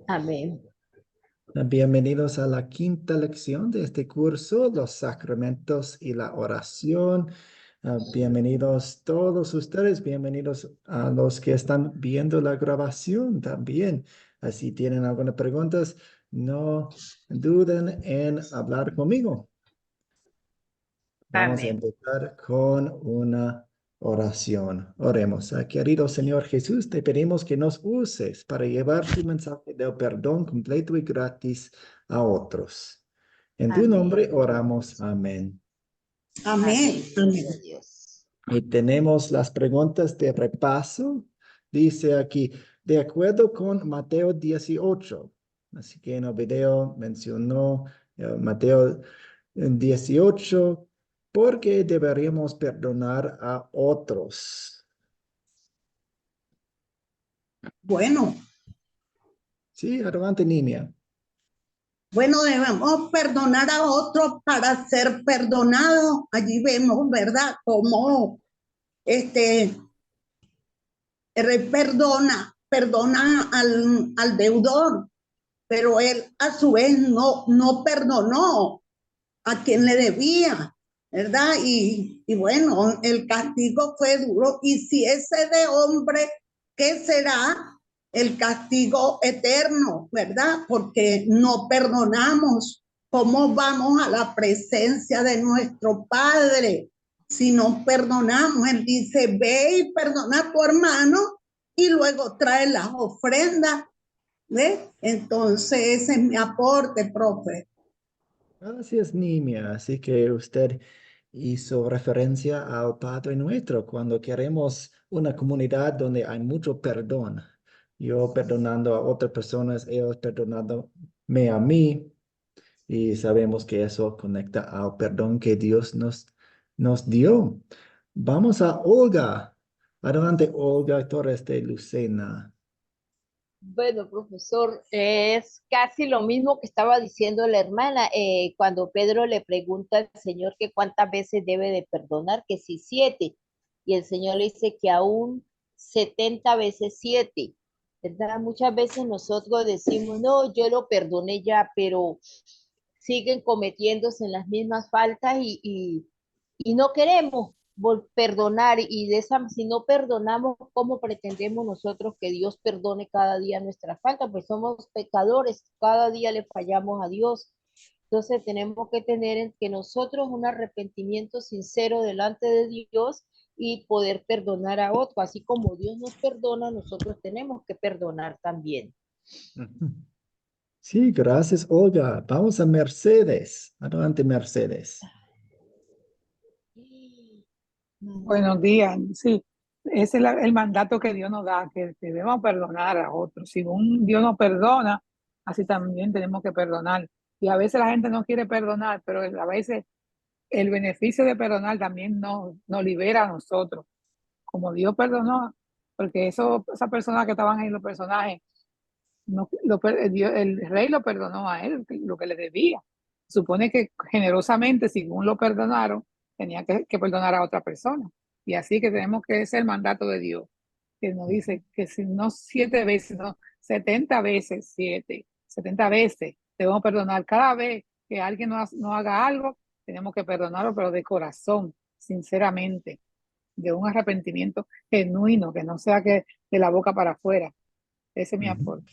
Amén. Bienvenidos a la quinta lección de este curso, los sacramentos y la oración. Bienvenidos todos ustedes, bienvenidos a los que están viendo la grabación también. Si tienen algunas preguntas, no duden en hablar conmigo. Vamos a Amén. empezar con una oración. Oremos. Querido Señor Jesús, te pedimos que nos uses para llevar tu mensaje de perdón completo y gratis a otros. En tu nombre Amén. oramos. Amén. Amén. Amén. Amén. Gloria a Dios. Y tenemos las preguntas de repaso. Dice aquí, de acuerdo con Mateo 18. Así que en el video mencionó Mateo 18, ¿por qué deberíamos perdonar a otros? Bueno, Sí, adelante, niña. bueno, debemos perdonar a otros para ser perdonados. Allí vemos, ¿verdad? Cómo el rey perdona al deudor, pero él a su vez no perdonó a quien le debía, ¿verdad? Y bueno, el castigo fue duro. Y si ese de hombre, ¿qué será? El castigo eterno, ¿verdad? Porque no perdonamos. ¿Cómo vamos a la presencia de nuestro Padre si no perdonamos? Él dice, ve y perdona a tu hermano y luego trae las ofrendas, ¿ves? Entonces ese es mi aporte, profe. Gracias, niña. Así que usted hizo referencia al Padre Nuestro cuando queremos una comunidad donde hay mucho perdón. Yo perdonando a otras personas, ellos perdonándome a mí. Y sabemos que eso conecta al perdón que Dios nos dio. Vamos a Olga. Adelante, Olga Torres de Lucena. Bueno, profesor, es casi lo mismo que estaba diciendo la hermana cuando Pedro le pregunta al Señor que cuántas veces debe de perdonar, que si 7, y el Señor le dice que aún 70 veces 7, ¿verdad? Muchas veces nosotros decimos, no, yo lo perdoné ya, pero siguen cometiéndose en las mismas faltas y no queremos perdonar y de esa, si no perdonamos, ¿cómo pretendemos nosotros que Dios perdone cada día nuestra falta? Pues somos pecadores, cada día le fallamos a Dios. Entonces tenemos que tener en que nosotros un arrepentimiento sincero delante de Dios y poder perdonar a otro, así como Dios nos perdona, nosotros tenemos que perdonar también. Ujú. Sí, gracias, Olga. Vamos a Mercedes. Adelante, Mercedes. Buenos días. Sí, ese es el mandato que Dios nos da, que debemos perdonar a otros. Si Dios nos perdona, así también tenemos que perdonar. Y a veces la gente no quiere perdonar, pero a veces el beneficio de perdonar también nos libera a nosotros. Como Dios perdonó, porque esas personas que estaban ahí, los personajes, el rey lo perdonó a él, lo que le debía. Supone que generosamente, según lo perdonaron, tenía que perdonar a otra persona. Y así que tenemos que, ese es el mandato de Dios, que nos dice que si no 7 veces, no 70 veces 7, 70 veces debemos perdonar. Cada vez que alguien no haga algo, tenemos que perdonarlo, pero de corazón, sinceramente, de un arrepentimiento genuino, que no sea que de la boca para afuera. Ese es mi Ujú. aporte.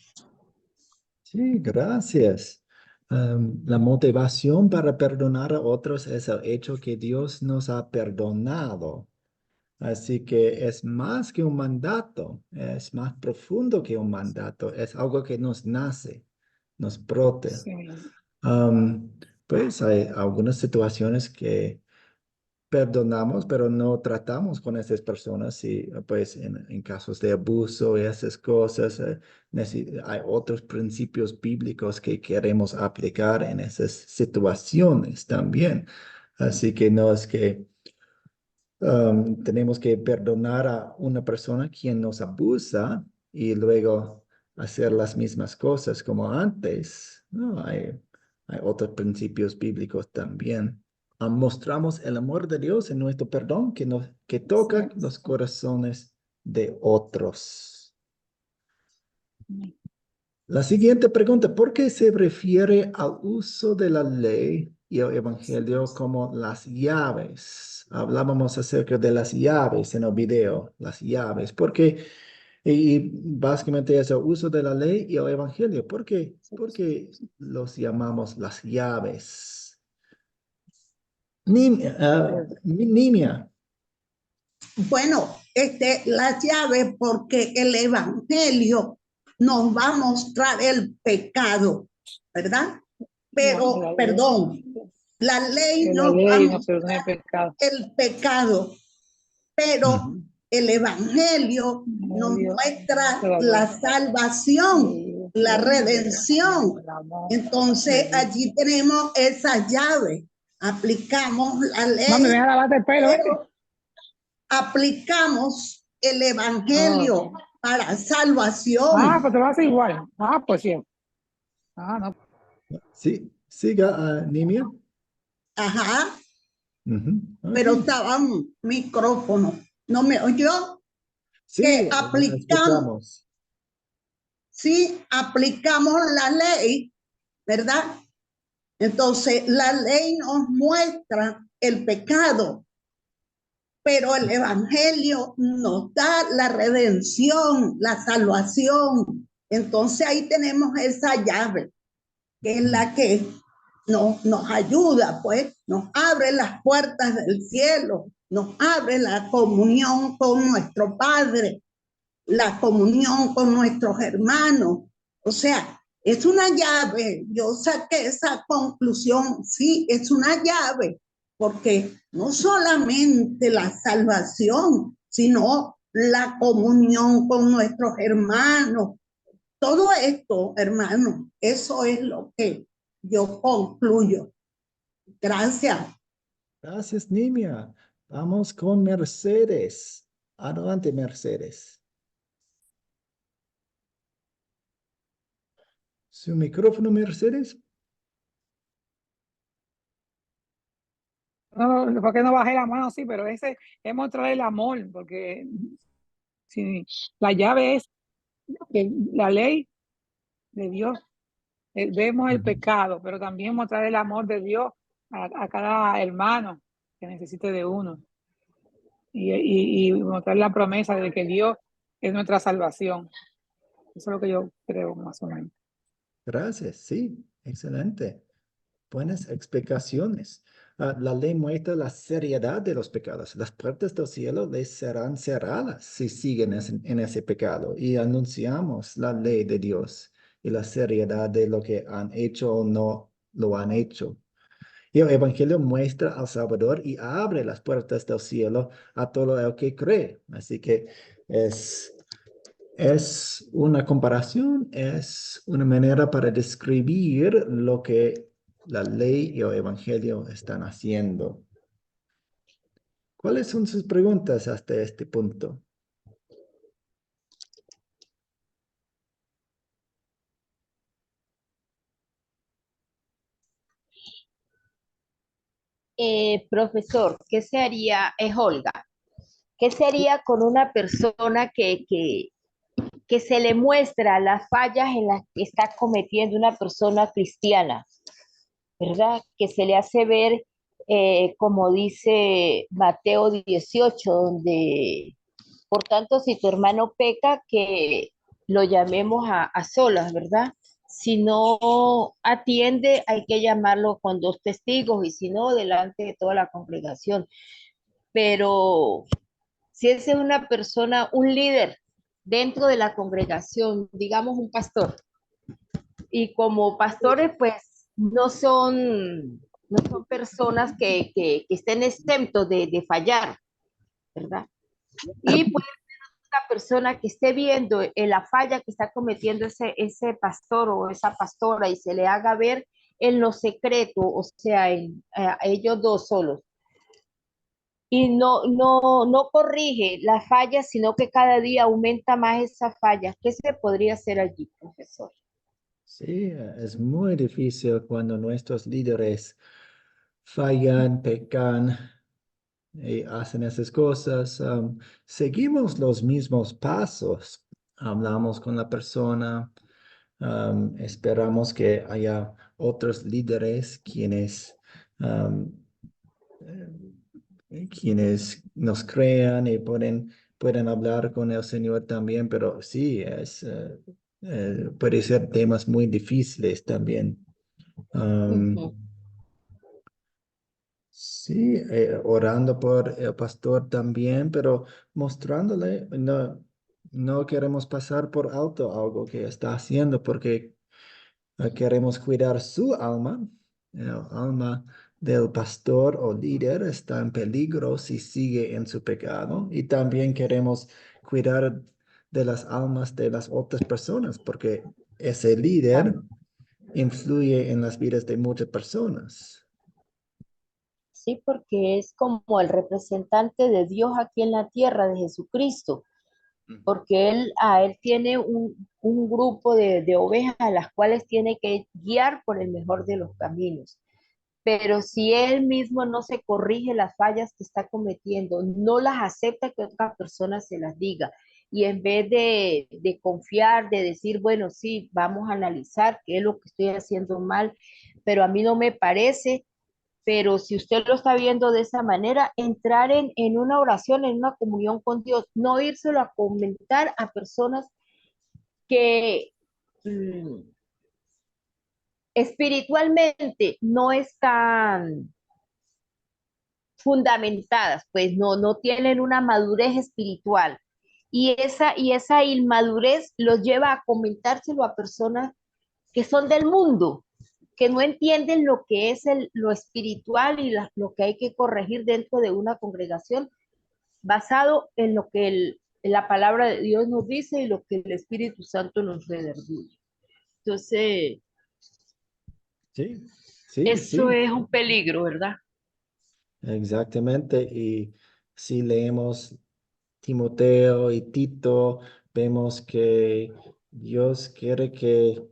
Sí, gracias. La motivación para perdonar a otros es el hecho que Dios nos ha perdonado. Así que es más que un mandato, es más profundo que un mandato, es algo que nos nace, nos brota. Sí. Am, pues hay algunas situaciones que perdonamos, pero no tratamos con esas personas y pues en casos de abuso y esas cosas, hay otros principios bíblicos que queremos aplicar en esas situaciones también. Así que no es que tenemos que perdonar a una persona quien nos abusa y luego hacer las mismas cosas como antes. No, hay otros principios bíblicos también. Mostramos el amor de Dios en nuestro perdón que toca los corazones de otros. La siguiente pregunta, ¿por qué se refiere al uso de la ley y el evangelio como las llaves? Hablábamos acerca de las llaves en el video, las llaves. ¿Por qué? Y básicamente es el uso de la ley y el evangelio. ¿Por qué los llamamos las llaves? Nimia. Bueno, las llaves, porque el evangelio nos va a mostrar el pecado, ¿verdad? Pero, perdón, la ley Que la nos va a ley nos perdona el mostrar pecado. el pecado, pero Ujú. el evangelio nos Dios, muestra todavía. la salvación, la redención. El amor de Entonces, Dios. allí tenemos esa llave. Aplicamos la Mami, ven ley, a lavarte el pelo, vete. pero aplicamos el Oh. evangelio para Ah, salvación. pues te lo hace igual. Ah, pues sí. Ah, no. Sí, siga, Nimia. Ajá, Ujú. Ok. pero estaba un micrófono. ¿No me oyó? Sí, Que aplicamos, escuchamos. sí, aplicamos la ley, ¿verdad? Entonces, la ley nos muestra el pecado, pero el evangelio nos da la redención, la salvación. Entonces, ahí tenemos esa llave, que es la que nos ayuda, pues, nos abre las puertas del cielo, nos abre la comunión con nuestro Padre, la comunión con nuestros hermanos. O sea, es una llave. Yo saqué esa conclusión, sí, es una llave, porque no solamente la salvación, sino la comunión con nuestros hermanos. Todo esto, hermano, eso es lo que yo concluyo. Gracias. Gracias, Nimia. Vamos con Mercedes. Adelante, Mercedes. Su micrófono, Mercedes. No, porque no bajé la mano, sí, pero ese es mostrar el amor, porque si la llave es que la ley de Dios, vemos el Ujú. pecado, pero también mostrar el amor de Dios a cada hermano que necesite de uno. Y mostrar la promesa de que Dios es nuestra salvación. Eso es lo que yo creo, más o menos. Gracias, sí, excelente. Buenas explicaciones. La ley muestra la seriedad de los pecados. Las puertas del cielo les serán cerradas si siguen en ese pecado. Y anunciamos la ley de Dios y la seriedad de lo que han hecho o no lo han hecho. Y el Evangelio muestra al Salvador y abre las puertas del cielo a todo el que cree. Así que es, es una comparación, es una manera para describir lo que la ley y el Evangelio están haciendo. ¿Cuáles son sus preguntas hasta este punto? Profesor, ¿qué se haría? Es Olga. ¿Qué se haría con una persona que se le muestra las fallas en las que está cometiendo una persona cristiana, ¿verdad? Que se le hace ver, como dice Mateo 18, donde, por tanto, si tu hermano peca, que lo llamemos a solas, ¿verdad? Si no atiende, hay que llamarlo con dos testigos y si no, delante de toda la congregación. Pero si esa es una persona, un líder dentro de la congregación, digamos un pastor, y como pastores, pues no son personas que estén exentos de fallar, ¿verdad? Y puede ser una persona que esté viendo la falla que está cometiendo ese pastor o esa pastora y se le haga ver en lo secreto, o sea, a ellos dos solos. Y no corrige las fallas, sino que cada día aumenta más esas fallas. ¿Qué se podría hacer allí, profesor? Sí, es muy difícil cuando nuestros líderes fallan, pecan y hacen esas cosas. Seguimos los mismos pasos. Hablamos con la persona, Esperamos que haya otros líderes um, quienes nos crean y pueden hablar con el Señor también, pero sí, puede ser temas muy difíciles también. Um, Ujú. sí, orando por el pastor también, pero mostrándole, no queremos pasar por alto algo que está haciendo porque queremos cuidar su alma. El alma del pastor o líder está en peligro si sigue en su pecado. Y también queremos cuidar de las almas de las otras personas, porque ese líder Am- influye en las vidas de muchas personas. Sí, porque es como el representante de Dios aquí en la tierra, de Jesucristo, Ujú. porque él tiene un grupo de ovejas a las cuales tiene que guiar por el mejor de los caminos. Pero si él mismo no se corrige las fallas que está cometiendo, no las acepta que otra persona se las diga, y en vez de confiar, de decir, bueno, sí, vamos a analizar qué es lo que estoy haciendo mal, pero a mí no me parece, pero si usted lo está viendo de esa manera, entrar en una oración, en una comunión con Dios, no írselo a comentar a personas que mm, espiritualmente no están fundamentadas, pues no tienen una madurez espiritual. Y esa inmadurez los lleva a comentárselo a personas que son del mundo, que no entienden lo que es lo espiritual y lo que hay que corregir dentro de una congregación basado en lo que la palabra de Dios nos dice y lo que el Espíritu Santo nos redarguye. Entonces, Sí, sí, eso sí. es un peligro, ¿verdad? Exactamente, y si leemos Timoteo y Tito, vemos que Dios quiere que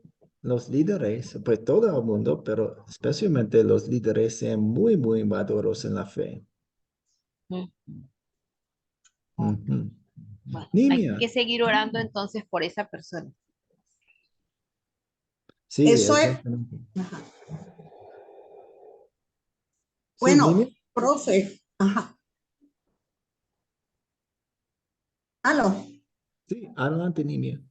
los líderes, pues todo el mundo, pero especialmente los líderes sean muy, muy maduros en la fe. Mm. Ujú. Bueno, hay Nimia, que seguir orando entonces por esa persona. sí, Eso es, exactamente. ajá. Sí, Bueno, Nimia, profe, ajá, aló, sí, adelante, Nimia.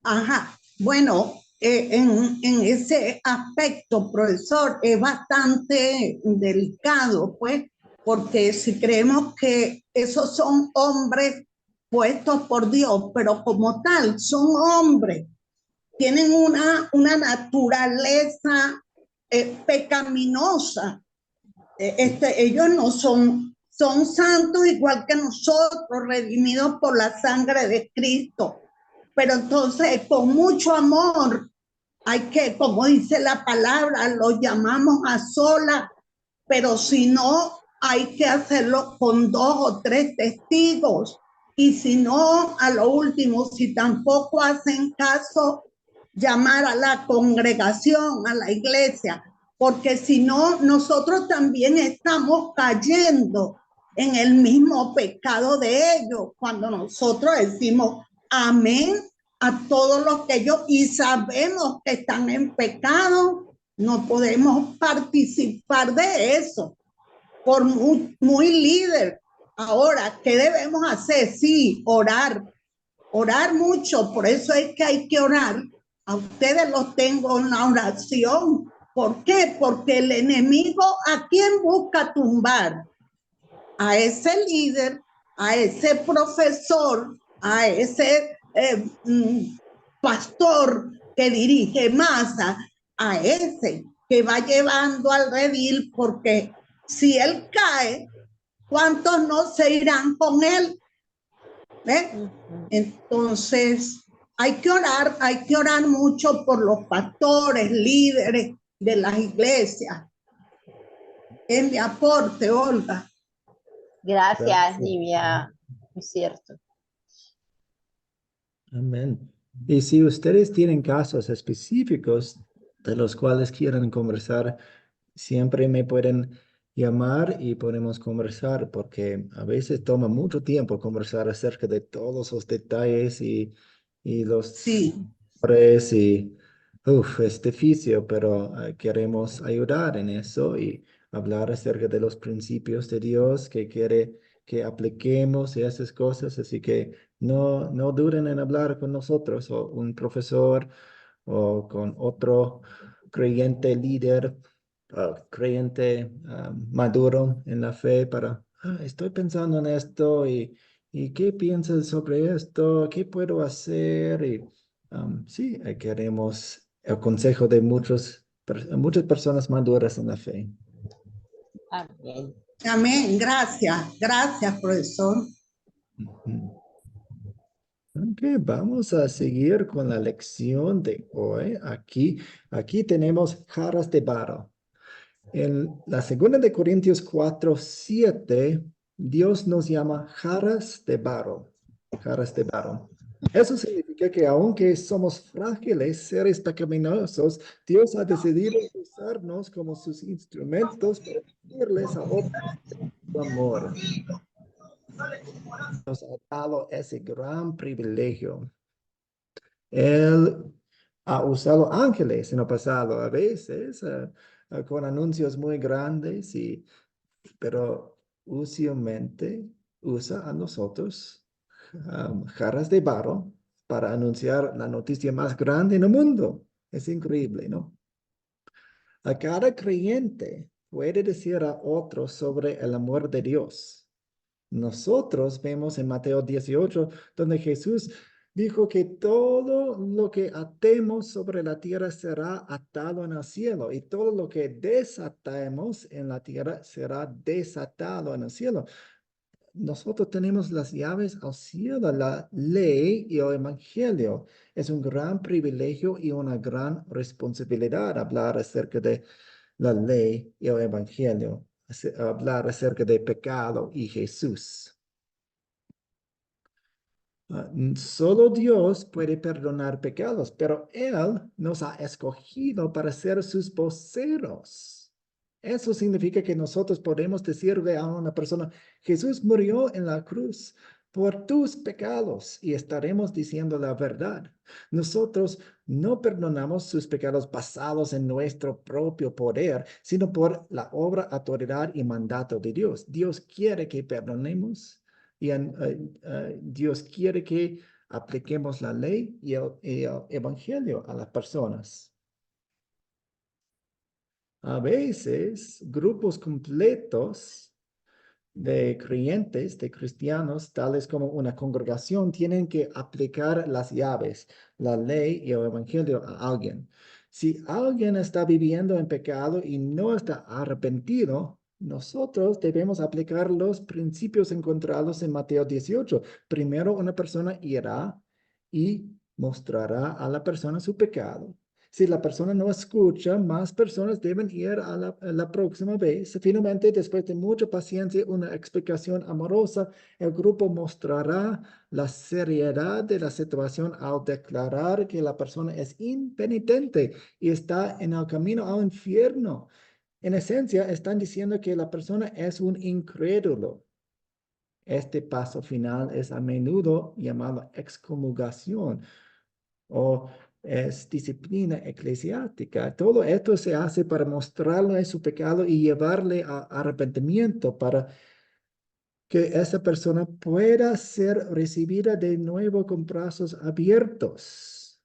ajá. Bueno, en ese aspecto, profesor, es bastante delicado, pues, porque si creemos que esos son hombres puestos por Dios, pero como tal, son hombres, tienen una naturaleza pecaminosa. Sí, Ellos no son santos igual que nosotros, redimidos por la sangre de Cristo. Pero entonces, con mucho amor, hay que, como dice la palabra, los llamamos a solas, pero si no, hay que hacerlo con 2 o 3 testigos. Y si no, a lo último, si tampoco hacen caso, llamar a la congregación, a la iglesia, porque si no, nosotros también estamos cayendo en el mismo pecado de ellos cuando nosotros decimos amén a todos los que ellos y sabemos que están en pecado, no podemos participar de eso por muy líder. Ahora, ¿qué debemos hacer? Sí, orar mucho, por eso es que hay que orar. A ustedes los tengo en la oración. ¿Por qué? Porque el enemigo, ¿a quién busca tumbar? A ese líder, a ese profesor, a ese pastor que dirige masa, a ese que va llevando al redil, porque si él cae, ¿cuántos no se irán con él? ¿Ve? Ujú. Entonces, hay que orar mucho por los pastores, líderes de las iglesias. Es mi aporte, Olga. Gracias, gracias. Nivia. Es cierto. Amén. Y si ustedes tienen casos específicos de los cuales quieran conversar, siempre me pueden llamar y podemos conversar, porque a veces toma mucho tiempo conversar acerca de todos los detalles y los Sí, errores y Es difícil, pero queremos ayudar en eso y hablar acerca de los principios de Dios que quiere que apliquemos y esas cosas. Así que no duden en hablar con nosotros o un profesor o con otro creyente líder, creyente maduro en la fe para, estoy pensando en esto y ¿qué piensas sobre esto? ¿Qué puedo hacer? Y sí, queremos el consejo de muchas personas maduras en la fe. Amén. Amén. Gracias, profesor. Ujú. Ok, vamos a seguir con la lección de hoy. Aquí tenemos jarras de barro. En la segunda de Corintios 4:7, Dios nos llama jarras de barro. Jarras de barro. Eso significa que aunque somos frágiles, seres pecaminosos, Dios ha decidido usarnos como sus instrumentos para decirles a otros su amor. Nos ha dado ese gran privilegio. Él ha usado ángeles en el pasado a veces con anuncios muy grandes, pero usualmente usa a nosotros jarras de barro para anunciar la noticia más grande en el mundo. Es increíble, ¿no? A cada creyente puede decir a otros sobre el amor de Dios. Nosotros vemos en Mateo 18, donde Jesús dijo que todo lo que atemos sobre la tierra será atado en el cielo y todo lo que desatemos en la tierra será desatado en el cielo. Nosotros tenemos las llaves al cielo, la ley y el evangelio. Es un gran privilegio y una gran responsabilidad hablar acerca de la ley y el evangelio, hablar acerca de pecado y Jesús. Solo Dios puede perdonar pecados, pero Él nos ha escogido para ser sus voceros. Eso significa que nosotros podemos decirle a una persona, Jesús murió en la cruz por tus pecados y estaremos diciendo la verdad. Nosotros no perdonamos sus pecados basados en nuestro propio poder, sino por la obra, autoridad y mandato de Dios. Dios quiere que perdonemos y Dios quiere que apliquemos la ley y el evangelio a las personas. A veces, grupos completos de creyentes, de cristianos, tales como una congregación, tienen que aplicar las llaves, la ley y el evangelio a alguien. Si alguien está viviendo en pecado y no está arrepentido, nosotros debemos aplicar los principios encontrados en Mateo 18. Primero, una persona irá y mostrará a la persona su pecado. Si la persona no escucha, más personas deben ir a la próxima vez. Finalmente, después de mucha paciencia, una explicación amorosa, el grupo mostrará la seriedad de la situación al declarar que la persona es impenitente y está en el camino al infierno. En esencia, están diciendo que la persona es un incrédulo. Este paso final es a menudo llamado excomulgación o es disciplina eclesiástica. Todo esto se hace para mostrarle su pecado y llevarle a arrepentimiento para que esa persona pueda ser recibida de nuevo con brazos abiertos.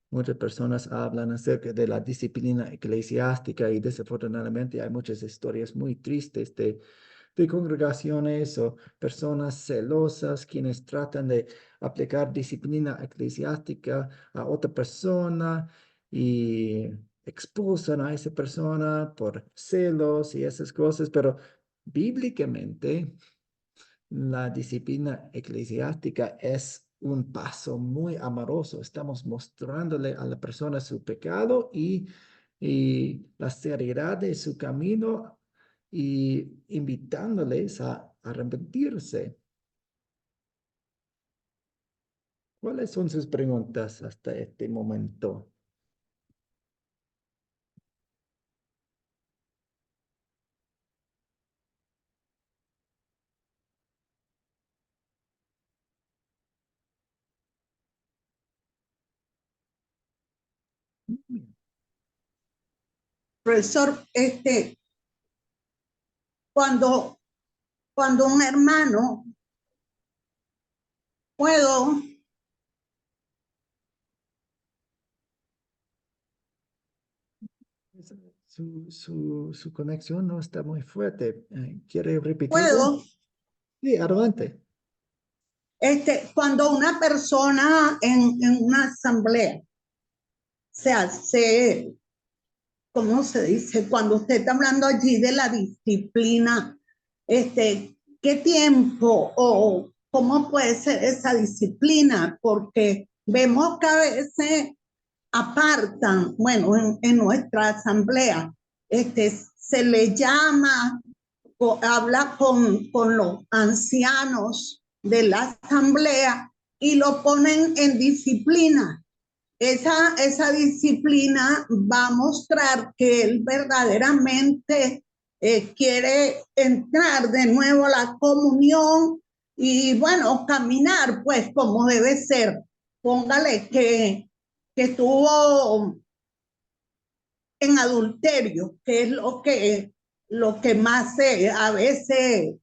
Muchas personas hablan acerca de la disciplina eclesiástica y desafortunadamente hay muchas historias muy tristes de congregaciones o personas celosas quienes tratan de aplicar disciplina eclesiástica a otra persona y expulsan a esa persona por celos y esas cosas, pero bíblicamente la disciplina eclesiástica es un paso muy amoroso. Estamos mostrándole a la persona su pecado y la seriedad de su camino y invitándoles a arrepentirse. ¿Cuáles son sus preguntas hasta este momento? profesor, cuando un hermano puedo Su conexión no está muy fuerte. ¿Quiere repetirlo? puedo Sí, adelante. cuando una persona en una asamblea se hace, ¿cómo se dice? Cuando usted está hablando allí de la disciplina, ¿qué tiempo o cómo puede ser esa disciplina? Porque vemos que a veces apartan, bueno, en nuestra asamblea, se le llama, habla con los ancianos de la asamblea y lo ponen en disciplina. Esa disciplina va a mostrar que él verdaderamente quiere entrar de nuevo a la comunión y bueno, caminar pues como debe ser. Póngale que estuvo en adulterio, que es lo que más a veces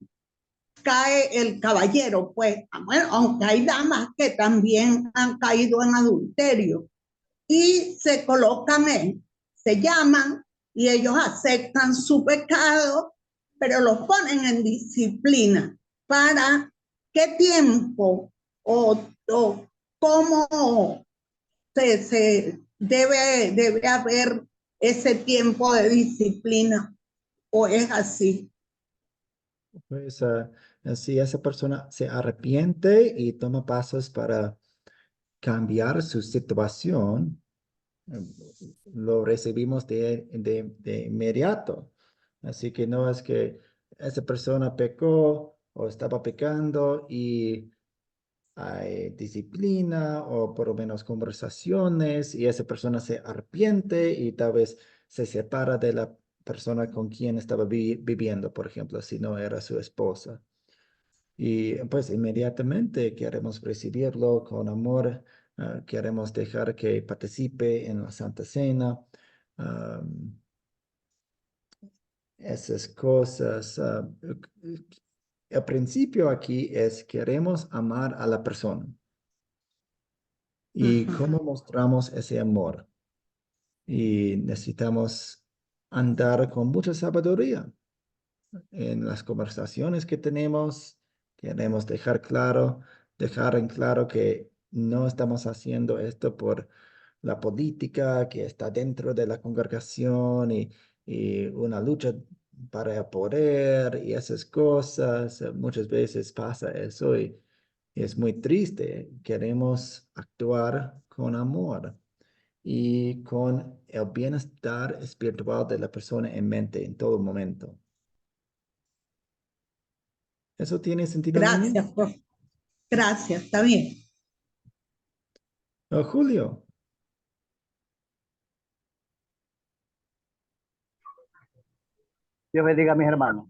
cae el caballero, pues bueno, aunque hay damas que también han caído en adulterio y se colocan se llaman y ellos aceptan su pecado, pero los ponen en disciplina. ¿Para qué tiempo o cómo se debe haber ese tiempo de disciplina o es así? Pues si esa persona se arrepiente y toma pasos para cambiar su situación, eh, lo recibimos de inmediato. Así que no es que esa persona pecó o estaba pecando y hay disciplina o por lo menos conversaciones y esa persona se arrepiente y tal vez se separa de la persona con quien estaba viviendo, por ejemplo, si no era su esposa. Y pues inmediatamente queremos recibirlo con amor, queremos dejar que participe en la Santa Cena. am, Esas cosas. El principio aquí es queremos amar a la persona. ¿Y cómo mostramos ese amor? Y necesitamos andar con mucha sabiduría en las conversaciones que tenemos. Queremos dejar en claro que no estamos haciendo esto por la política que está dentro de la congregación y una lucha para el poder y esas cosas. Muchas veces pasa eso y es muy triste. Queremos actuar con amor y con el bienestar espiritual de la persona en mente en todo momento. ¿Eso tiene sentido, niña? Gracias, profe. Gracias, está bien. Julio, Dios bendiga a mis hermanos.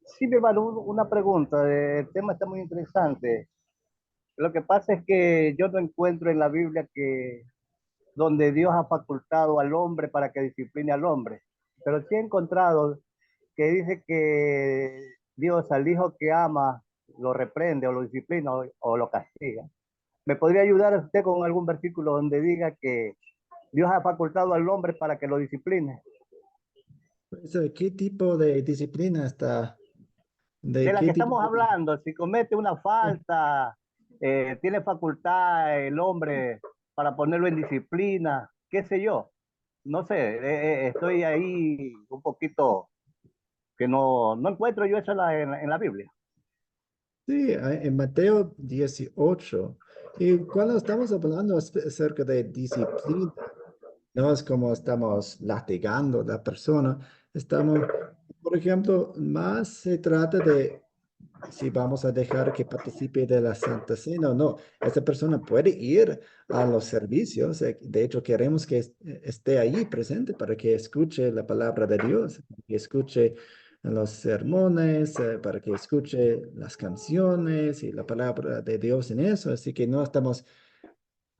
Sí, mi hermano, una pregunta. El tema está muy interesante. Lo que pasa es que yo no encuentro en la Biblia que donde Dios ha facultado al hombre para que discipline al hombre. Pero sí he encontrado que dice que Dios al hijo que ama lo reprende o lo disciplina o lo castiga. ¿Me podría ayudar usted con algún versículo donde diga que Dios ha facultado al hombre para que lo discipline? pues, ¿qué tipo de disciplina está? De ¿De la qué que tipo estamos de... hablando, si comete una falta, tiene facultad el hombre para ponerlo en disciplina, qué sé yo. No sé, estoy ahí un poquito que no encuentro yo eso en la Biblia. Sí, en Mateo 18. Y cuando estamos hablando acerca de disciplina, no es como estamos latigando a la persona, estamos, por ejemplo, más se trata de si vamos a dejar que participe de la Santa Cena o no. Esa persona puede ir a los servicios. De hecho, queremos que esté ahí presente para que escuche la palabra de Dios, que escuche los sermones, para que escuche las canciones y la palabra de Dios en eso. Así que no estamos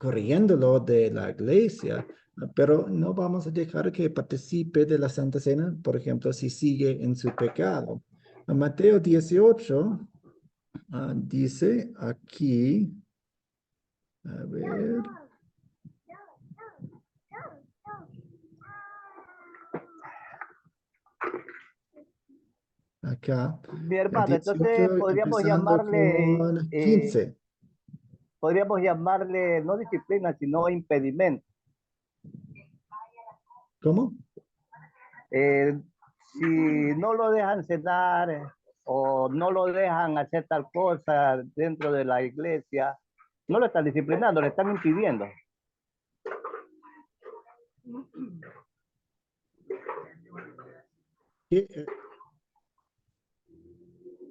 corriéndolo de la iglesia, pero no vamos a dejar que participe de la Santa Cena, por ejemplo, si sigue en su pecado. Mateo 18 dice aquí, a ver, acá, Mi hermano, entonces 18, podríamos empezando llamarle, con 15. no disciplina, sino impedimento. ¿Cómo? Eh, si no lo dejan cenar o no lo dejan hacer tal cosa dentro de la iglesia, no lo están disciplinando, le están impidiendo.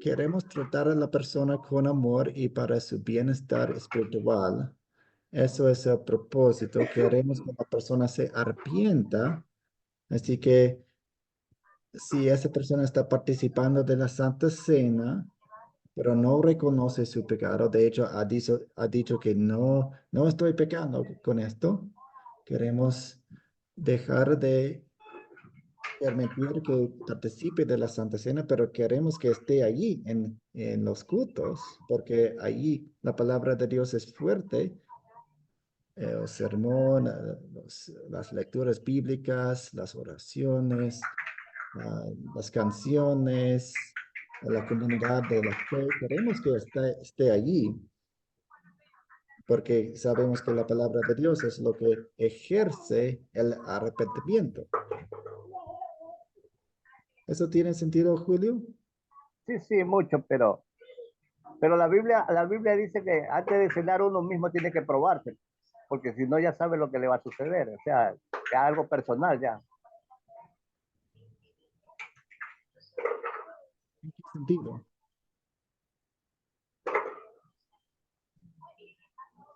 Queremos tratar a la persona con amor y para su bienestar espiritual. Eso es el propósito. Queremos que la persona se arrepienta. Así que si esa persona está participando de la Santa Cena, pero no reconoce su pecado, de hecho ha dicho que no estoy pecando con esto, queremos dejar de permitir que participe de la Santa Cena, pero queremos que esté allí en los cultos, porque allí la palabra de Dios es fuerte, el sermón, las lecturas bíblicas, las oraciones, las canciones, la comunidad de la fe. Queremos que esté allí, porque sabemos que la palabra de Dios es lo que ejerce el arrepentimiento. ¿Eso tiene sentido, Julio? Sí, sí, mucho, pero la Biblia dice que antes de cenar uno mismo tiene que probarse, porque si no ya sabe lo que le va a suceder, o sea, es algo personal ya. ¿En qué sentido?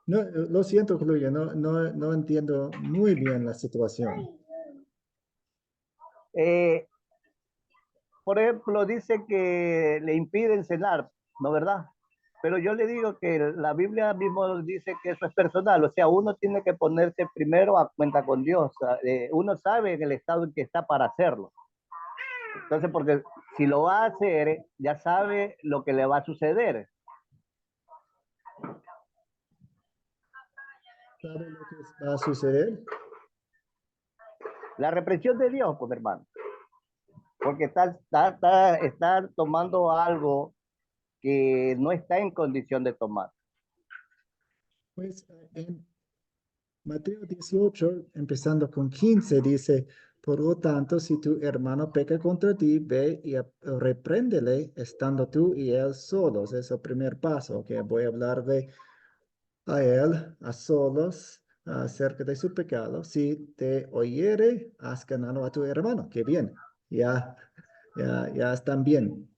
No, lo siento, Julio, no entiendo muy bien la situación. Eh, por ejemplo, dice que le impiden cenar, ¿no verdad? Pero yo le digo que la Biblia mismo dice que eso es personal, o sea, uno tiene que ponerse primero a cuenta con Dios, uno sabe en el estado en que está para hacerlo. Entonces, porque si lo va a hacer, ya sabe lo que le va a suceder. ¿Sabe lo que va a suceder? La represión de Dios, pues hermano, porque está tomando algo que no está en condición de tomar. Pues en Mateo 18, empezando con 15, dice, por lo tanto, si tu hermano peca contra ti, ve y repréndele estando tú y él solos. Es el primer paso, que voy a hablar a él, a solos, acerca de su pecado. Si te oyere, has ganado a tu hermano. Qué bien, ya están bien.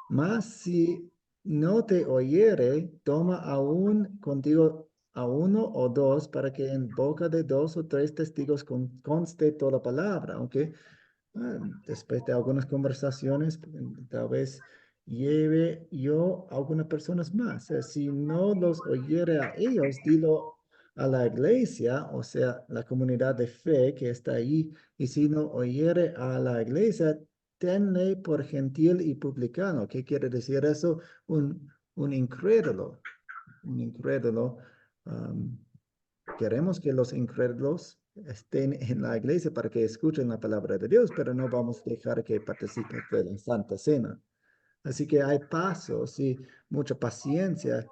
Mas si no te oyere, toma aún contigo a uno o dos para que en boca de dos o tres testigos conste toda palabra, aunque después de algunas conversaciones, tal vez lleve yo a algunas personas más. Si no los oyere a ellos, dilo a la iglesia, o sea, la comunidad de fe que está ahí, y si no oyere a la iglesia, tenle por gentil y publicano. ¿Qué quiere decir eso? Un incrédulo, un incrédulo. um, Queremos que los incrédulos estén en la iglesia para que escuchen la palabra de Dios, pero no vamos a dejar que participen de la Santa Cena. Así que hay pasos y mucha paciencia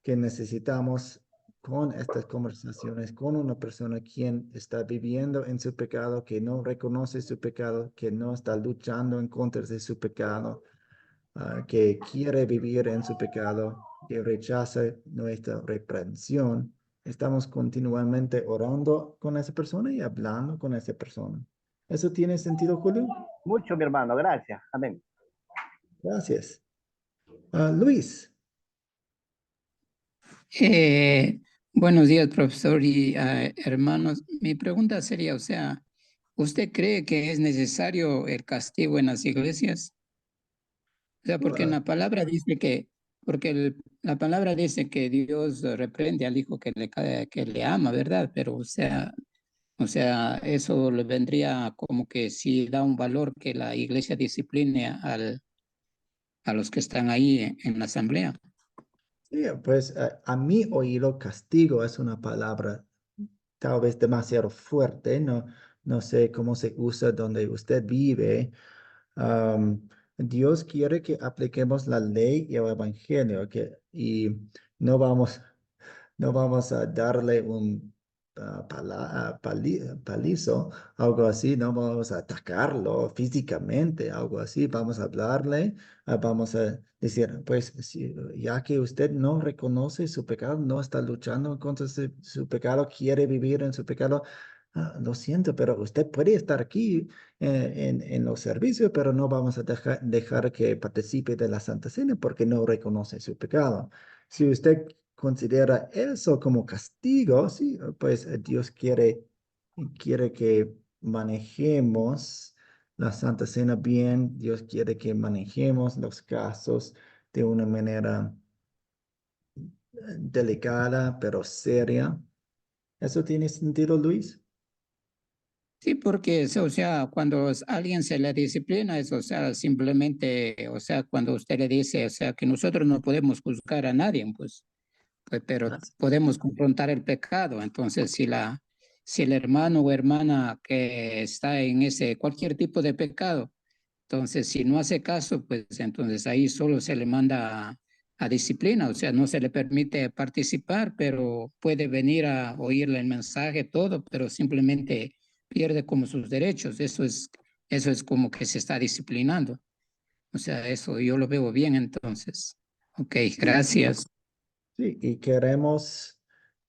que necesitamos con estas conversaciones con una persona quien está viviendo en su pecado, que no reconoce su pecado, que no está luchando en contra de su pecado, que quiere vivir en su pecado, que rechaza nuestra reprensión. Estamos continuamente orando con esa persona y hablando con esa persona. ¿Eso tiene sentido, Julio? Mucho, mi hermano, gracias. Amén. Gracias. Luis. Buenos días, profesor y hermanos. Mi pregunta sería, o sea, ¿usted cree que es necesario el castigo en las iglesias? O sea, porque en la palabra dice que porque la palabra dice que Dios reprende al hijo que le ama, ¿verdad? Pero, o sea, eso le vendría como que si da un valor que la iglesia discipline a los que están ahí en la asamblea. Sí, pues a mi oído castigo es una palabra tal vez demasiado fuerte, no sé cómo se usa donde usted vive. Dios quiere que apliquemos la ley y el evangelio y no vamos, no vamos a darle un palizo, algo así, no vamos a atacarlo físicamente, algo así, vamos a hablarle, vamos a decir, pues ya que usted no reconoce su pecado, no está luchando contra su pecado, quiere vivir en su pecado. Lo siento, pero usted puede estar aquí en los servicios, pero no vamos a dejar que participe de la Santa Cena porque no reconoce su pecado. Si usted considera eso como castigo, sí, pues Dios quiere que manejemos la Santa Cena bien. Dios quiere que manejemos los casos de una manera delicada, pero seria. ¿Eso tiene sentido, Luis? Sí, porque, o sea, cuando alguien se le disciplina, o sea, simplemente, o sea, cuando usted le dice, o sea, que nosotros no podemos juzgar a nadie, pues, pero podemos confrontar el pecado. Entonces, si el hermano o hermana que está en cualquier tipo de pecado, entonces, si no hace caso, pues entonces ahí solo se le manda a disciplina, o sea, no se le permite participar, pero puede venir a oírle el mensaje, todo, pero simplemente pierde como sus derechos. Eso es como que se está disciplinando. O sea, eso yo lo veo bien entonces. Ok, gracias. Sí, y queremos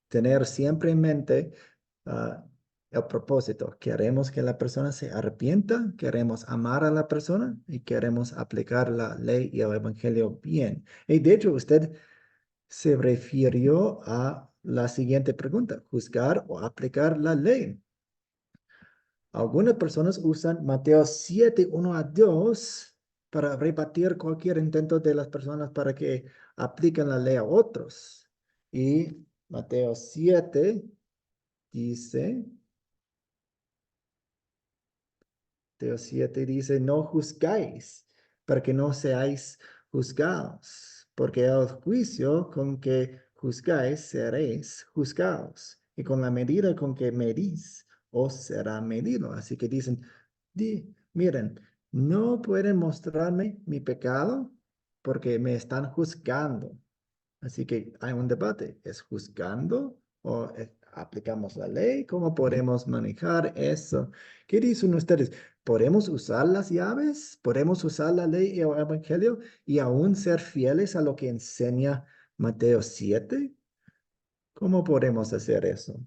tener siempre en mente el propósito. Queremos que la persona se arrepienta, queremos amar a la persona y queremos aplicar la ley y el evangelio bien. Y de hecho, usted se refirió a la siguiente pregunta: juzgar o aplicar la ley. Algunas personas usan Mateo 7, 1 a 2 para rebatir cualquier intento de las personas para que apliquen la ley a otros. Y Mateo 7 dice, no juzgáis para que no seáis juzgados, porque el juicio con que juzgáis seréis juzgados, y con la medida con que medís os será medido. Así que dicen, miren, no pueden mostrarme mi pecado porque me están juzgando. Así que hay un debate, ¿es juzgando o aplicamos la ley? ¿Cómo podemos manejar eso? ¿Qué dicen ustedes? ¿Podemos usar las llaves? ¿Podemos usar la ley y el evangelio y aún ser fieles a lo que enseña Mateo 7? ¿Cómo podemos hacer eso?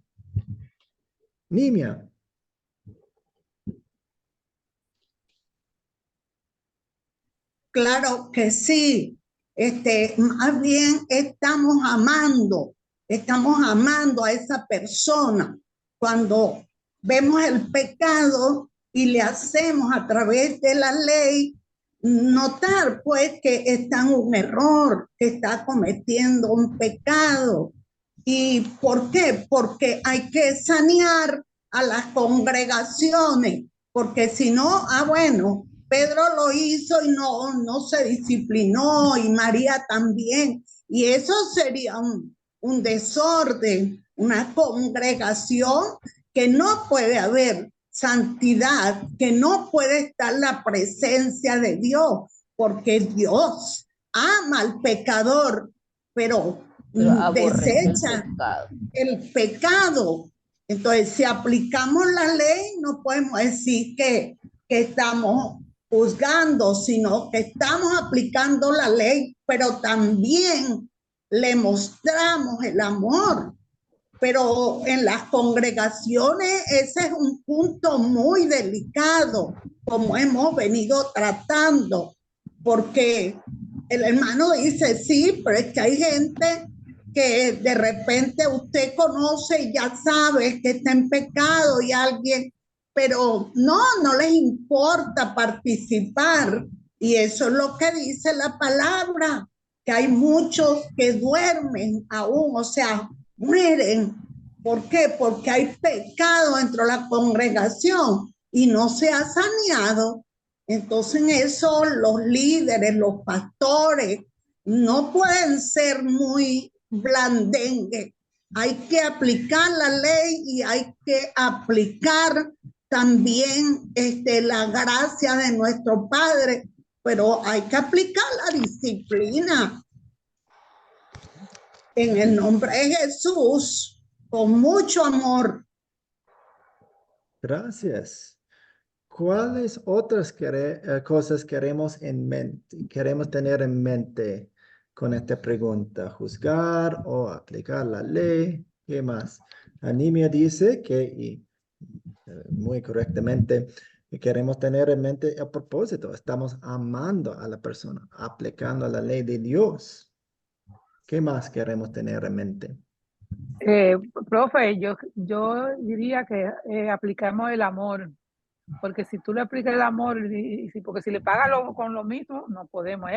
Nimia. Claro que sí. Más bien estamos amando a esa persona cuando vemos el pecado y le hacemos a través de la ley notar pues que está en un error, que está cometiendo un pecado. ¿Y por qué? Porque hay que sanear a las congregaciones, porque si no, bueno, Pedro lo hizo y no se disciplinó, y María también, y eso sería un desorden, una congregación que no puede haber santidad, que no puede estar la presencia de Dios, porque Dios ama al pecador, pero desecha el pecado. Entonces, si aplicamos la ley, no podemos decir que estamos juzgando, sino que estamos aplicando la ley, pero también le mostramos el amor. Pero en las congregaciones ese es un punto muy delicado, como hemos venido tratando, porque el hermano dice, sí, pero es que hay gente que de repente usted conoce y ya sabe que está en pecado y alguien, pero no les importa participar. Y eso es lo que dice la palabra, que hay muchos que duermen aún, o sea, mueren. ¿Por qué? Porque hay pecado dentro de la congregación y no se ha saneado. Entonces en eso los líderes, los pastores, no pueden ser muy blandengues. Hay que aplicar la ley y hay que aplicar también la gracia de nuestro Padre, pero hay que aplicar la disciplina en el nombre de Jesús, con mucho amor. Gracias. ¿Cuáles otras cosas queremos tener en mente con esta pregunta? ¿Juzgar o aplicar la ley? ¿Qué más? Animia dice que, y muy correctamente, que queremos tener en mente a propósito, estamos amando a la persona, aplicando la ley de Dios. ¿Qué más queremos tener en mente? Eh, Profe, yo diría que aplicamos el amor, porque si tú le aplicas el amor, porque si le pagas con lo mismo, no podemos,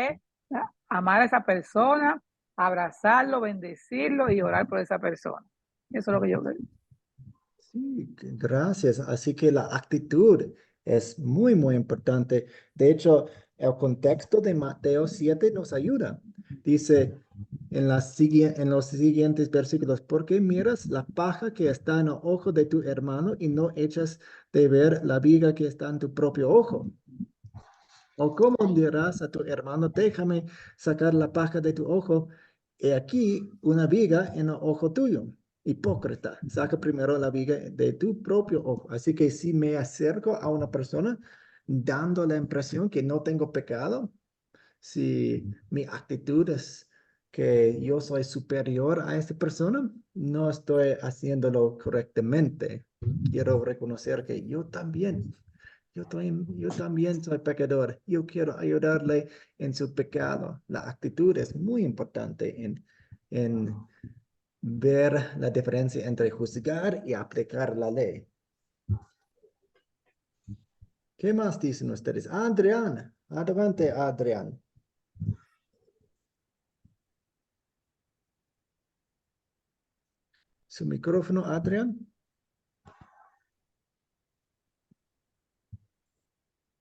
amar a esa persona, abrazarlo, bendecirlo y orar por esa persona. Eso es lo que yo creo. Sí, gracias. Así que la actitud es muy, muy importante. De hecho, el contexto de Mateo 7 nos ayuda. Dice en los siguientes versículos, ¿por qué miras la paja que está en el ojo de tu hermano y no echas de ver la viga que está en tu propio ojo? ¿O cómo dirás a tu hermano, déjame sacar la paja de tu ojo? He aquí una viga en el ojo tuyo. Hipócrita, saca primero la viga de tu propio ojo. Así que si me acerco a una persona dando la impresión que no tengo pecado, si mi actitud es que yo soy superior a esta persona, no estoy haciéndolo correctamente. Quiero reconocer que yo también soy pecador. Yo quiero ayudarle en su pecado. La actitud es muy importante en ver la diferencia entre juzgar y aplicar la ley. ¿Qué más dicen ustedes? Adrián, adelante, Adrián. Su micrófono, Adrián.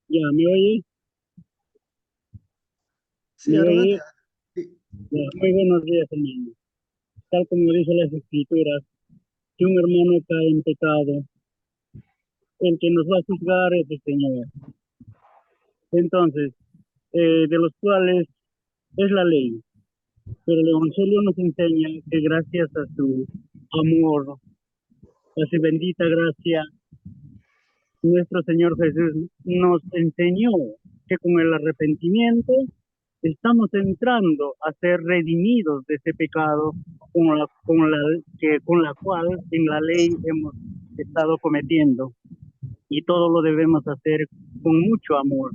Ya, ¿me oye? Sí, ¿Me adelante. oye? Sí. Ya, muy buenos días, hermano. Tal como dice las Escrituras, si un hermano cae en pecado, el que nos va a juzgar es el Señor. Entonces, de los cuales es la ley. Pero el Evangelio nos enseña que gracias a su amor, a su bendita gracia, nuestro Señor Jesús nos enseñó que con el arrepentimiento estamos entrando a ser redimidos de ese pecado con la cual en la ley hemos estado cometiendo. Y todo lo debemos hacer con mucho amor,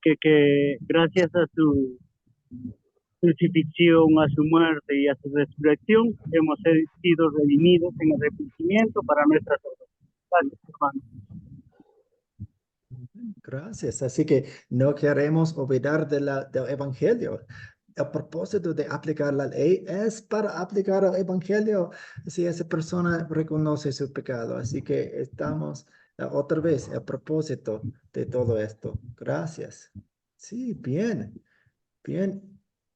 que gracias a su crucifixión, a su muerte y a su resurrección, hemos sido redimidos en arrepentimiento para nuestras obras. Gracias, hermano. Gracias. Así que no queremos olvidar del Evangelio. El propósito de aplicar la ley es para aplicar el Evangelio si esa persona reconoce su pecado. Así que estamos otra vez el propósito de todo esto. Gracias. Sí, bien, bien.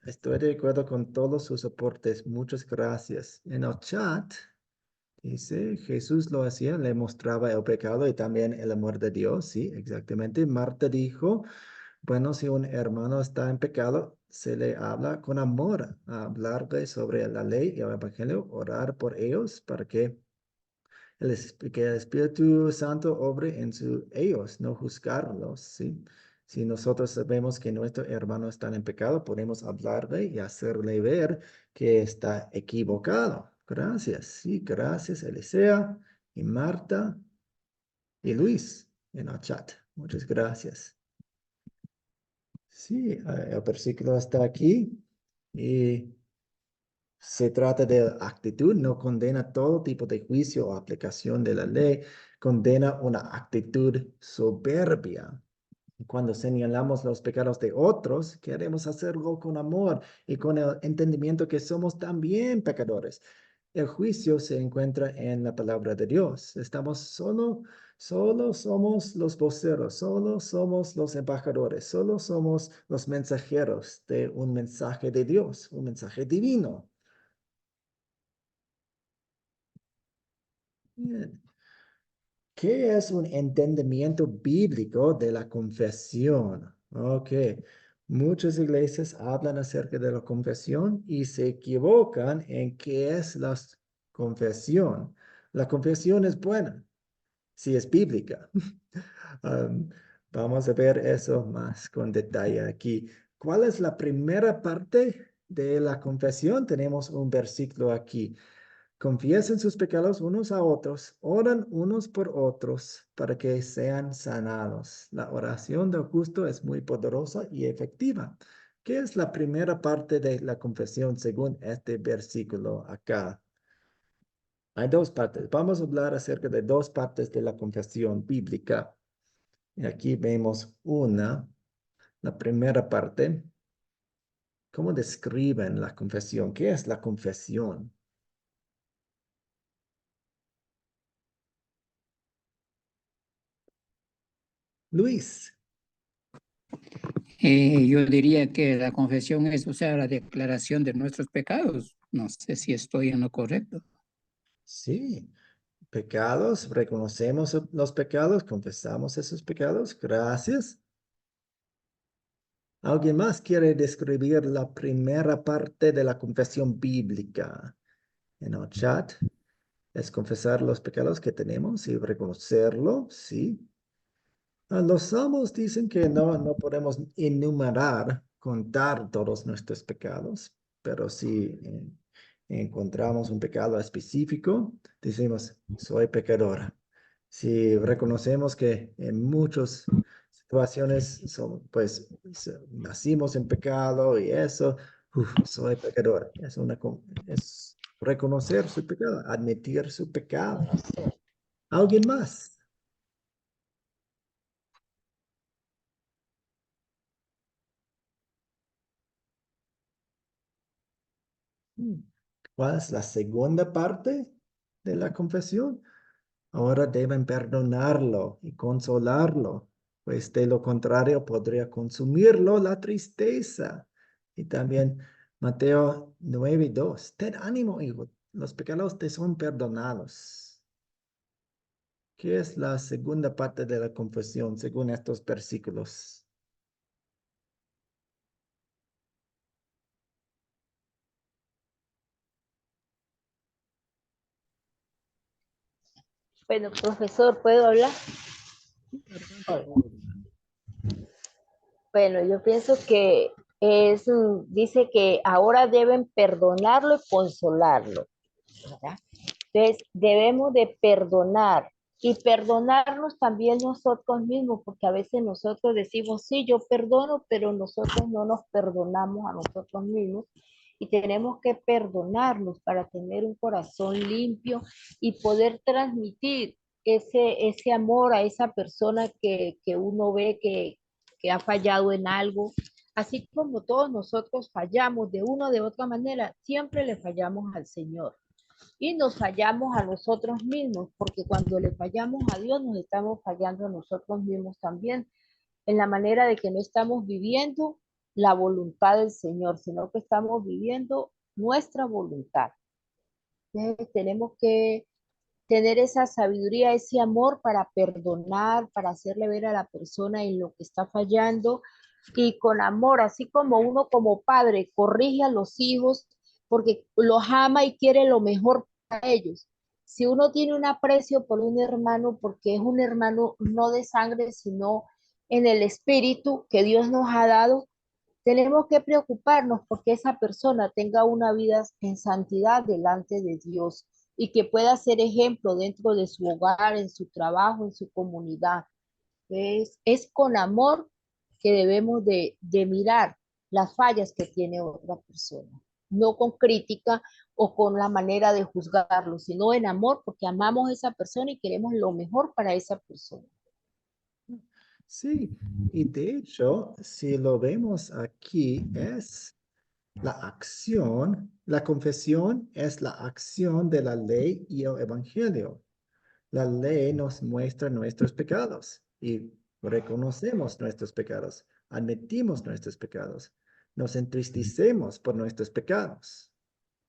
Estoy de acuerdo con todos sus aportes. Muchas gracias. En el chat dice, Jesús lo hacía, le mostraba el pecado y también el amor de Dios. Sí, exactamente. Marta dijo, bueno, si un hermano está en pecado, se le habla con amor, hablarle sobre la ley y el evangelio, orar por ellos para que que el Espíritu Santo obre en ellos, no juzgarlos, ¿sí? Si nosotros sabemos que nuestro hermano está en pecado, podemos hablarle y hacerle ver que está equivocado. Gracias, sí, gracias, Elisea y Marta y Luis en el chat. Muchas gracias. Sí, el versículo está aquí y se trata de actitud, no condena todo tipo de juicio o aplicación de la ley, condena una actitud soberbia. Cuando señalamos los pecados de otros, queremos hacerlo con amor y con el entendimiento que somos también pecadores. El juicio se encuentra en la palabra de Dios. Estamos solo somos los voceros, solo somos los embajadores, solo somos los mensajeros de un mensaje de Dios, un mensaje divino. Bien. ¿Qué es un entendimiento bíblico de la confesión? Ok, muchas iglesias hablan acerca de la confesión y se equivocan en qué es la confesión. La confesión es buena, si es bíblica. Um, Vamos a ver eso más con detalle aquí. ¿Cuál es la primera parte de la confesión? Tenemos un versículo aquí. Confiesen sus pecados unos a otros, oran unos por otros para que sean sanados. La oración del justo es muy poderosa y efectiva. ¿Qué es la primera parte de la confesión según este versículo acá? Hay dos partes. Vamos a hablar acerca de dos partes de la confesión bíblica. Y aquí vemos una, la primera parte. ¿Cómo describen la confesión? ¿Qué es la confesión? Luis. Yo diría que la confesión es, o sea, la declaración de nuestros pecados. No sé si estoy en lo correcto. Sí, pecados, reconocemos los pecados, confesamos esos pecados. Gracias. ¿Alguien más quiere describir la primera parte de la confesión bíblica? En el chat es confesar los pecados que tenemos y reconocerlo, sí. Los salmos dicen que no podemos enumerar, contar todos nuestros pecados, pero si encontramos un pecado específico, decimos, soy pecadora. Si reconocemos que en muchas situaciones pues nacimos en pecado y eso, soy pecadora. Es reconocer su pecado, admitir su pecado. ¿Alguien más? ¿Cuál es la segunda parte de la confesión? Ahora deben perdonarlo y consolarlo, pues de lo contrario podría consumirlo la tristeza. Y también Mateo 9:2. Ten ánimo, hijo, los pecados te son perdonados. ¿Qué es la segunda parte de la confesión según estos versículos? Bueno, profesor, ¿puedo hablar? Bueno, yo pienso que dice que ahora deben perdonarlo y consolarlo, ¿verdad? Entonces, debemos de perdonar y perdonarnos también nosotros mismos, porque a veces nosotros decimos, sí, yo perdono, pero nosotros no nos perdonamos a nosotros mismos y tenemos que perdonarnos para tener un corazón limpio y poder transmitir ese amor a esa persona que uno ve que ha fallado en algo. Así como todos nosotros fallamos de una o de otra manera, siempre le fallamos al Señor y nos fallamos a nosotros mismos, porque cuando le fallamos a Dios nos estamos fallando a nosotros mismos también, en la manera de que no estamos viviendo la voluntad del Señor, sino que estamos viviendo nuestra voluntad. Entonces, tenemos que tener esa sabiduría, ese amor para perdonar, para hacerle ver a la persona en lo que está fallando y con amor, así como uno como padre corrige a los hijos porque los ama y quiere lo mejor para ellos. Si uno tiene un aprecio por un hermano, porque es un hermano no de sangre, sino en el espíritu que Dios nos ha dado, tenemos que preocuparnos porque esa persona tenga una vida en santidad delante de Dios y que pueda ser ejemplo dentro de su hogar, en su trabajo, en su comunidad. Es con amor que debemos de mirar las fallas que tiene otra persona, no con crítica o con la manera de juzgarlo, sino en amor porque amamos a esa persona y queremos lo mejor para esa persona. Sí, y de hecho, si lo vemos aquí, es la acción, la confesión es la acción de la ley y el evangelio. La ley nos muestra nuestros pecados y reconocemos nuestros pecados, admitimos nuestros pecados, nos entristecemos por nuestros pecados.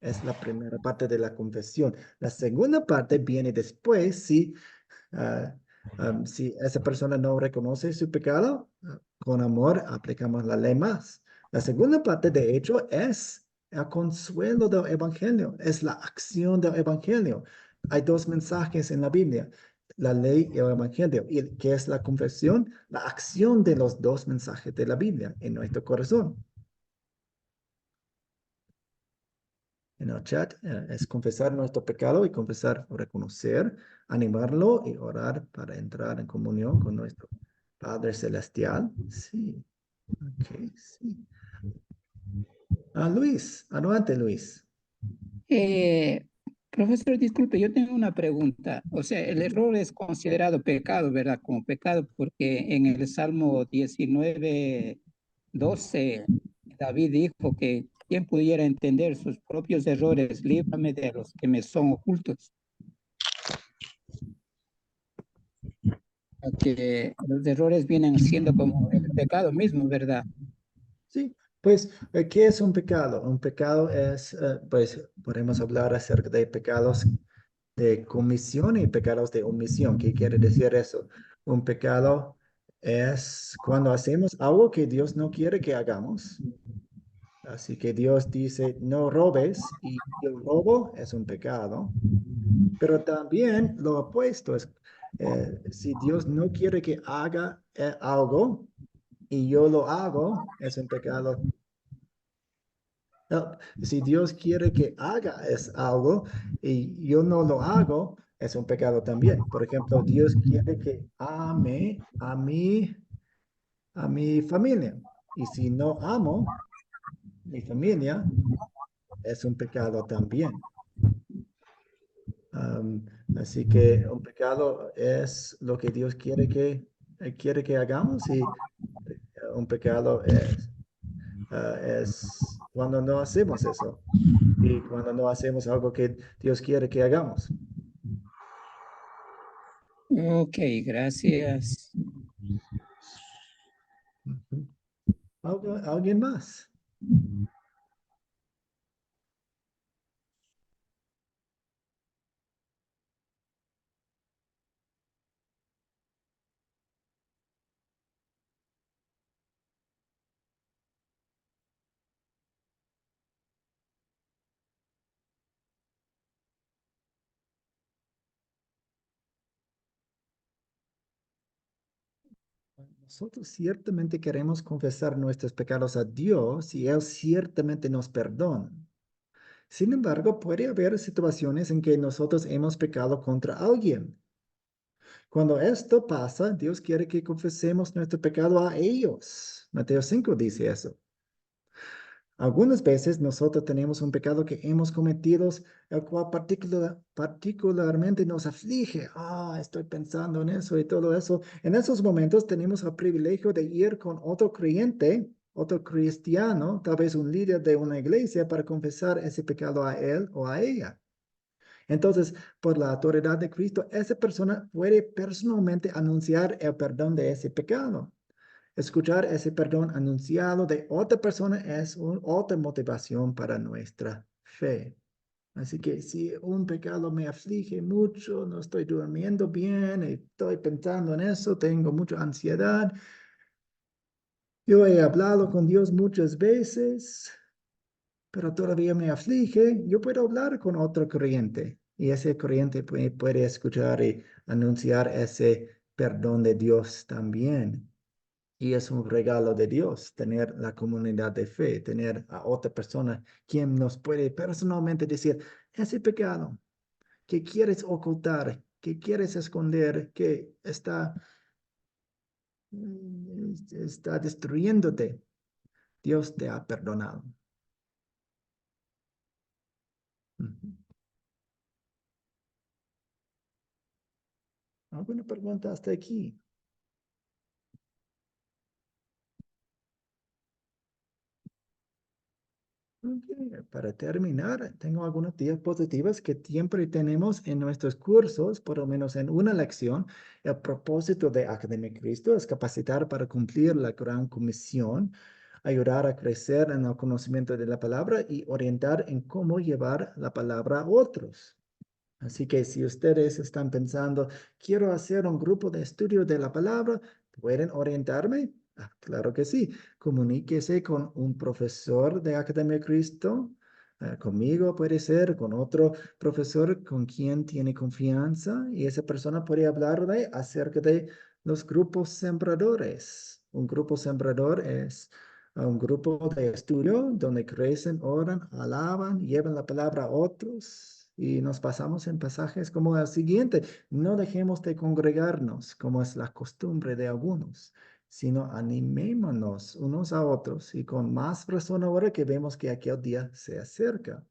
Es la primera parte de la confesión. La segunda parte viene después, ah, si esa persona no reconoce su pecado, con amor aplicamos la ley más. La segunda parte, de hecho, es el consuelo del evangelio, es la acción del evangelio. Hay dos mensajes en la Biblia, la ley y el evangelio. ¿Y qué es la confesión? La acción de los dos mensajes de la Biblia en nuestro corazón. En el chat es confesar nuestro pecado y confesar, reconocer, animarlo y orar para entrar en comunión con nuestro Padre Celestial. Sí, ok, sí. Luis, adelante, Luis. Eh, Profesor, disculpe, yo tengo una pregunta. O sea, el error es considerado pecado, ¿verdad? Como pecado, porque en el Salmo 19:12, David dijo que quien pudiera entender sus propios errores, líbrame de los que me son ocultos. Que los errores vienen siendo como el pecado mismo, ¿verdad? Sí, pues, ¿qué es un pecado? Un pecado es, pues, podemos hablar acerca de pecados de comisión y pecados de omisión. ¿Qué quiere decir eso? Un pecado es cuando hacemos algo que Dios no quiere que hagamos. Así que Dios dice, no robes y el robo es un pecado. Pero también lo opuesto es, si Dios no quiere que haga algo y yo lo hago, es un pecado. No, si Dios quiere que haga es algo y yo no lo hago, es un pecado también. Por ejemplo, Dios quiere que ame a mi familia. Y si no amo mi familia, es un pecado también. Am, Así que un pecado es lo que Dios quiere que hagamos y un pecado es cuando no hacemos eso y cuando no hacemos algo que Dios quiere que hagamos. Ok, gracias. Ujú. ¿Alguien más? Nosotros ciertamente queremos confesar nuestros pecados a Dios y Él ciertamente nos perdona. Sin embargo, puede haber situaciones en que nosotros hemos pecado contra alguien. Cuando esto pasa, Dios quiere que confesemos nuestro pecado a ellos. Mateo 5 dice eso. Algunas veces nosotros tenemos un pecado que hemos cometido, el cual particularmente nos aflige. Estoy pensando en eso y todo eso. En esos momentos tenemos el privilegio de ir con otro creyente, otro cristiano, tal vez un líder de una iglesia, para confesar ese pecado a él o a ella. Entonces, por la autoridad de Cristo, esa persona puede personalmente anunciar el perdón de ese pecado. Escuchar ese perdón anunciado de otra persona es otra motivación para nuestra fe. Así que si un pecado me aflige mucho, no estoy durmiendo bien, estoy pensando en eso, tengo mucha ansiedad, yo he hablado con Dios muchas veces, pero todavía me aflige, yo puedo hablar con otro creyente y ese creyente puede escuchar y anunciar ese perdón de Dios también. Y es un regalo de Dios tener la comunidad de fe, tener a otra persona quien nos puede personalmente decir, ese pecado que quieres ocultar, que quieres esconder, que está destruyéndote, Dios te ha perdonado. Ujú. ¿Alguna pregunta hasta aquí? Ok, para terminar, tengo algunas diapositivas que siempre tenemos en nuestros cursos, por lo menos en una lección. El propósito de Academia Cristo es capacitar para cumplir la gran comisión, ayudar a crecer en el conocimiento de la palabra y orientar en cómo llevar la palabra a otros. Así que si ustedes están pensando, quiero hacer un grupo de estudio de la palabra, ¿pueden orientarme? Ah, claro que sí. Comuníquese con un profesor de Academia Cristo, conmigo puede ser, con otro profesor con quien tiene confianza y esa persona puede hablarle acerca de los grupos sembradores. Un grupo sembrador es un grupo de estudio donde crecen, oran, alaban, llevan la palabra a otros. Y nos pasamos en pasajes como el siguiente: no dejemos de congregarnos, como es la costumbre de algunos, sino animémonos unos a otros y con más razón ahora que vemos que aquel día se acerca.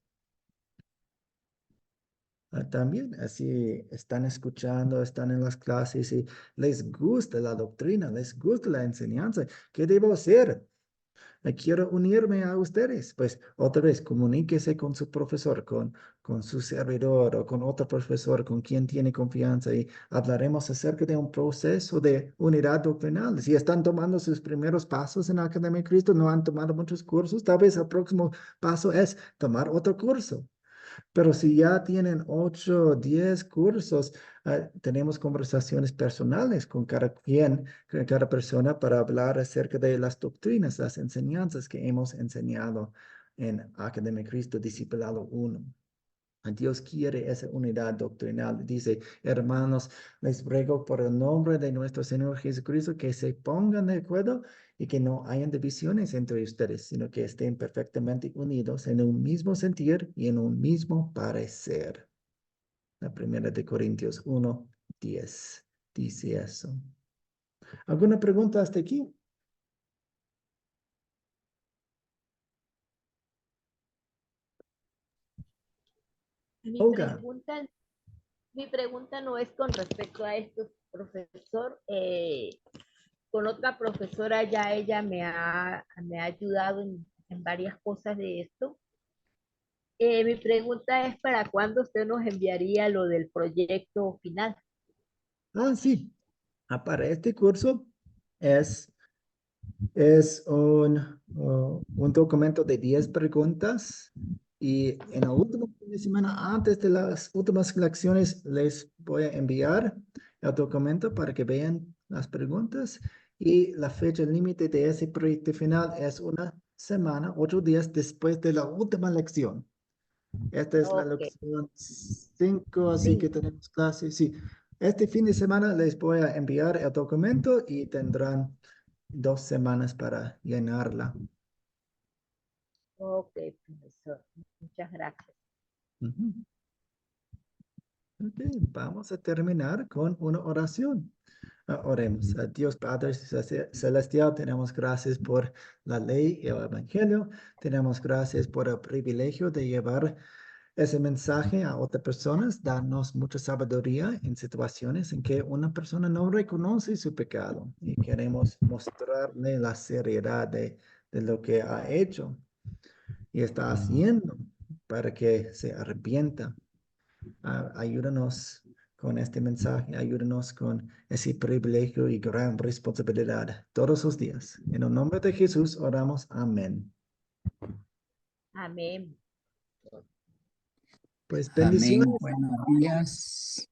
También así están escuchando, están en las clases y les gusta la doctrina, les gusta la enseñanza. ¿Qué debo hacer? Quiero unirme a ustedes. Pues otra vez, comuníquese con su profesor, con su servidor o con otro profesor con quien tiene confianza y hablaremos acerca de un proceso de unidad doctrinal. Si están tomando sus primeros pasos en la Academia de Cristo, no han tomado muchos cursos, tal vez el próximo paso es tomar otro curso. Pero si ya tienen 8 o 10 cursos, tenemos conversaciones personales con cada quien, con cada persona para hablar acerca de las doctrinas, las enseñanzas que hemos enseñado en Academia Cristo Discipulado 1. Dios quiere esa unidad doctrinal. Dice, hermanos, les ruego por el nombre de nuestro Señor Jesucristo que se pongan de acuerdo y que no hayan divisiones entre ustedes, sino que estén perfectamente unidos en un mismo sentir y en un mismo parecer. La primera de Corintios 1:10 dice eso. ¿Alguna pregunta hasta aquí? Mi Olga. pregunta, mi pregunta no es con respecto a esto, profesor. Con otra profesora ya ella me ha ayudado en varias cosas de esto. Mi pregunta es para cuándo usted nos enviaría lo del proyecto final. Sí. Para este curso es un documento de 10 preguntas y en el último fin de semana, antes de las últimas lecciones, les voy a enviar el documento para que vean las preguntas y la fecha límite de ese proyecto final es una semana, 8 días después de la última lección. Esta es la Ok, lección 5, así que sí, tenemos clases. Sí, este fin de semana les voy a enviar el documento y tendrán 2 semanas para llenarla. ok, profesor. Muchas gracias. Ujú. Ok, vamos a terminar con una oración. Oremos. Dios Padre Celestial, tenemos gracias por la ley y el Evangelio. Tenemos gracias por el privilegio de llevar ese mensaje a otras personas. Danos mucha sabiduría en situaciones en que una persona no reconoce su pecado y queremos mostrarle la seriedad de lo que ha hecho y está haciendo para que se arrepienta. Ayúdanos con este mensaje, ayúdanos con ese privilegio y gran responsabilidad todos los días. En el nombre de Jesús oramos. Amén. Amén. Pues Amén. bendiciones. Buenos días.